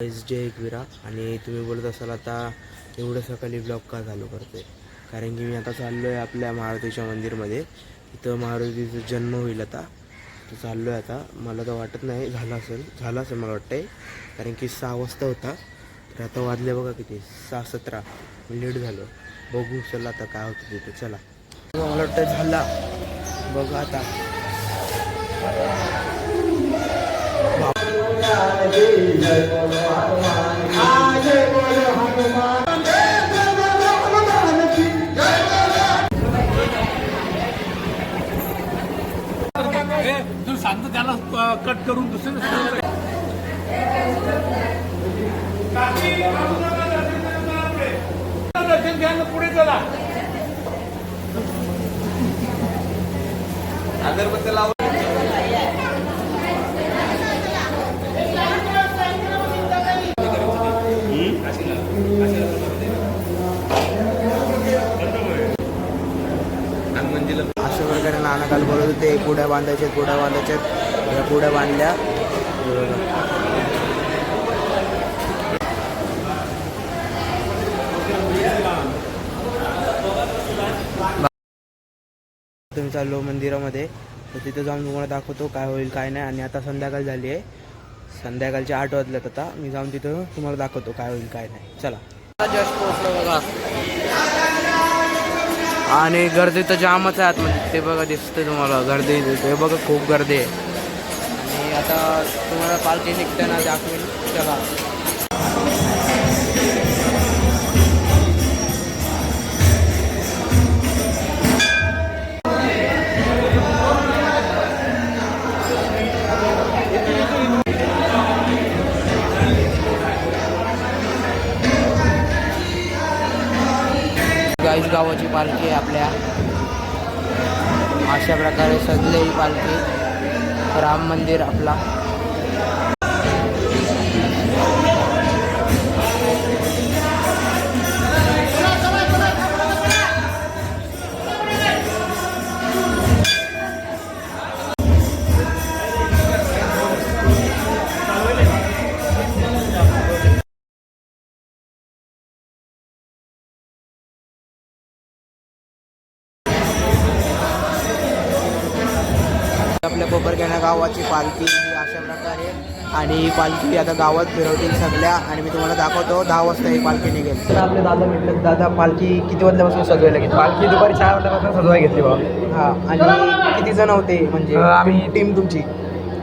जय एकविरा. आणि तुम्ही बोलत असाल आता एवढं सकाळी ब्लॉग का चालू करते, कारण की मी आता चाललो आहे आपल्या मारुतीच्या मंदिरमध्ये. इथं मारुतीचा जन्म होईल आता, तर चाललो आहे आता. मला तर वाटत नाही झालं असेल मला वाटतं आहे, कारण की 6 वाजता होता, तर आता वाजले बघा किती 6:17. लेट झालो. बघू चला आता काय होतं तिथे. चला मला वाटतं झाला बघा आता. तू सांगतो त्याला कट करून दुसरं पुढे चला. अगरबत्ती लाव. अशा प्रकारे नाना काल बोलत होते पुड्या बांधायच्या या पुड्या बांधल्या. तुम्ही चाललो मंदिरामध्ये, तर तिथं जाऊन तुम्हाला दाखवतो काय होईल काय नाही. आणि आता संध्याकाळ झाली आहे, संध्याकाळचे 8 वाजल्यात. आता मी जाऊन तिथं तुम्हाला दाखवतो काय होईल काय नाही. चला. जस्ट पोहोचलो बघा, आणि गर्दी तर जामच आहे आतमध्ये. ते बघा दिसते तुम्हाला गर्दी, ते बघा खूप गर्दी आहे. आणि आता तुम्हाला पालखी निघताना दाखवेल. चला. गाईस गावाची पालखी आहे आपल्या. अशा प्रकारे सजलेली पालखी. राम मंदिर आपला. आपल्या कोपरखेडा गावाची पालखी ही अशा प्रकारे. आणि ही पालखी आता गावात फिरवतील सगळ्या, आणि मी तुम्हाला दाखवतो 10 वाजता ही पालखी निघेल. तर आपले दादा म्हटले, दादा पालखी किती वाजल्यापासून सजवायला घेतली? पालखी दुपारी 4 वाजल्यापासून सजवाय घेतली बाबा. हां. आणि किती जण होते म्हणजे आम्ही टीम तुमची?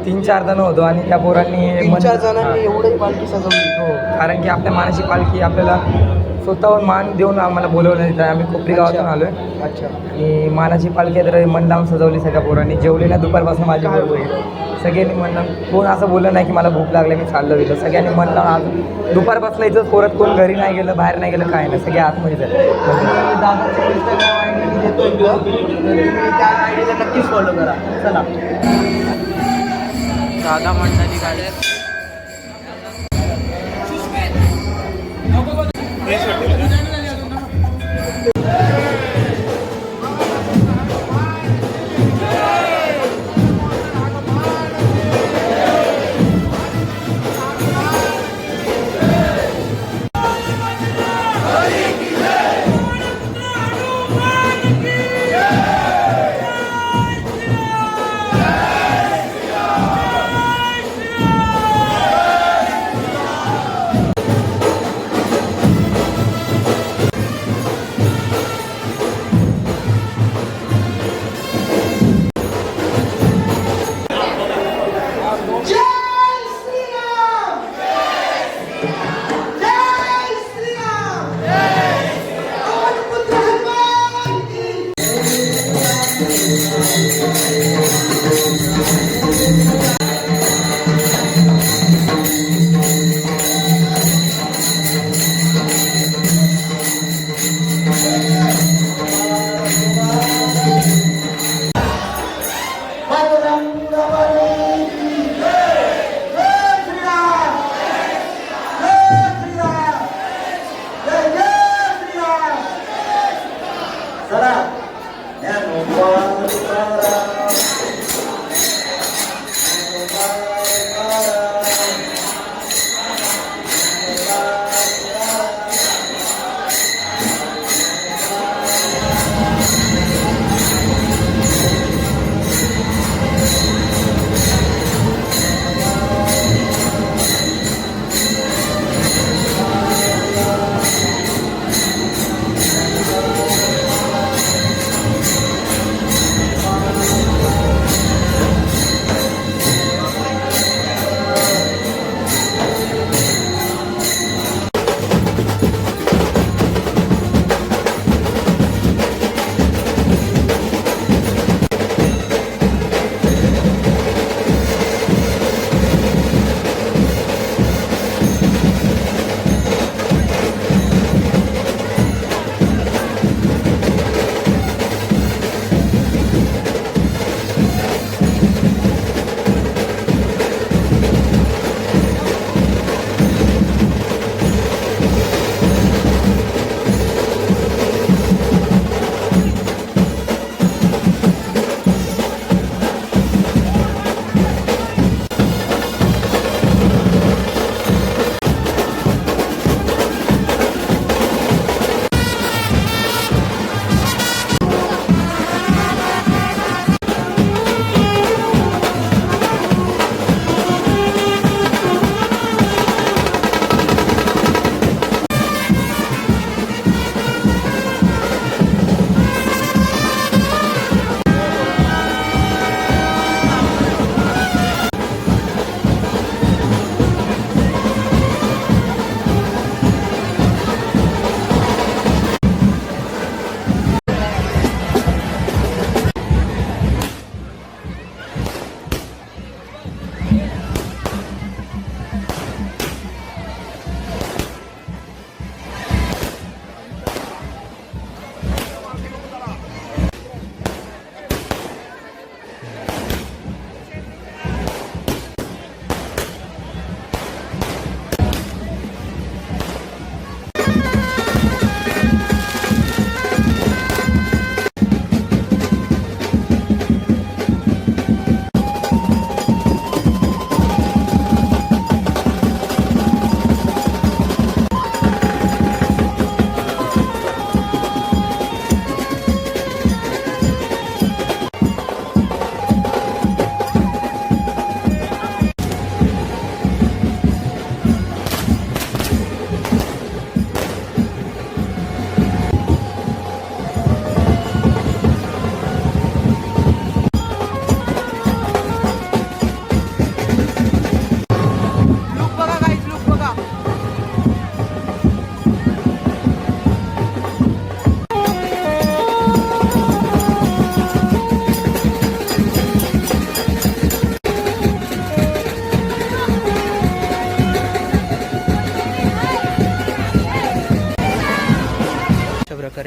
3-4 जण होतो, आणि त्या पोरांनी 3-4 जणांनी एवढी पालखी सजवली? हो, कारण की आपल्या मानाची पालखी आपल्याला स्वतःहून मान देऊन आम्हाला बोलवलं तिथं. आम्ही कोपरी गावातून आलो आहे. अच्छा. आणि मानाची पालखी तर मन लावून सजवली सगळ्या पोरांनी. जेवले ना दुपारपासून माझी बरोबर सगळ्यांनी मन लावून. कोण असं बोललं नाही की मला भूक लागली मी चाललं गेलं. सगळ्यांनी मन लावून. आज दुपारपासून इथं परत कोण घरी नाही गेलं, बाहेर नाही गेलं, काय नाही, सगळे आतमध्ये झाले. दादाचं इंस्टाग्राम आय डी देतो इथं, तर तुम्ही त्या आय डीला नक्कीच फॉलो करा. चला. दादा मंडळी गाड्या.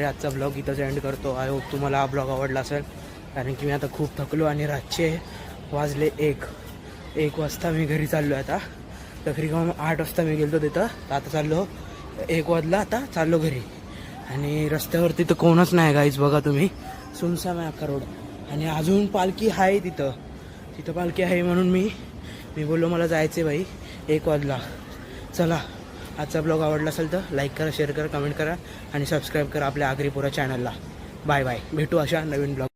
आजचा ब्लॉग इथंच एंड करतो. आय होप तुम्हाला हा ब्लॉग आवडला असेल, कारण की मी आता खूप थकलो आणि रातचे वाजले 1 वाजता मी घरी चाललो आहे. आता तकरीबन 8 वाजता मी गेलो तिथं, तर आता चाललो 1 वाजला, आता चाललो घरी. आणि रस्त्यावरती तर कोणच नाही गाईज, बघा तुम्ही, सुनसाम आहे अख्खा रोड. आणि अजून पालखी आहे तिथं पालखी आहे म्हणून मी बोललो मला जायचं आहे भाई, 1 वाजला. चला, आजचा ब्लॉग आवडला असेल तर लाईक करा, शेअर करा, कमेंट करा आणि सबस्क्राईब करा आपल्या आगरीपुरा चॅनलला. बाय बाय, भेटू अशा नवीन ब्लॉग.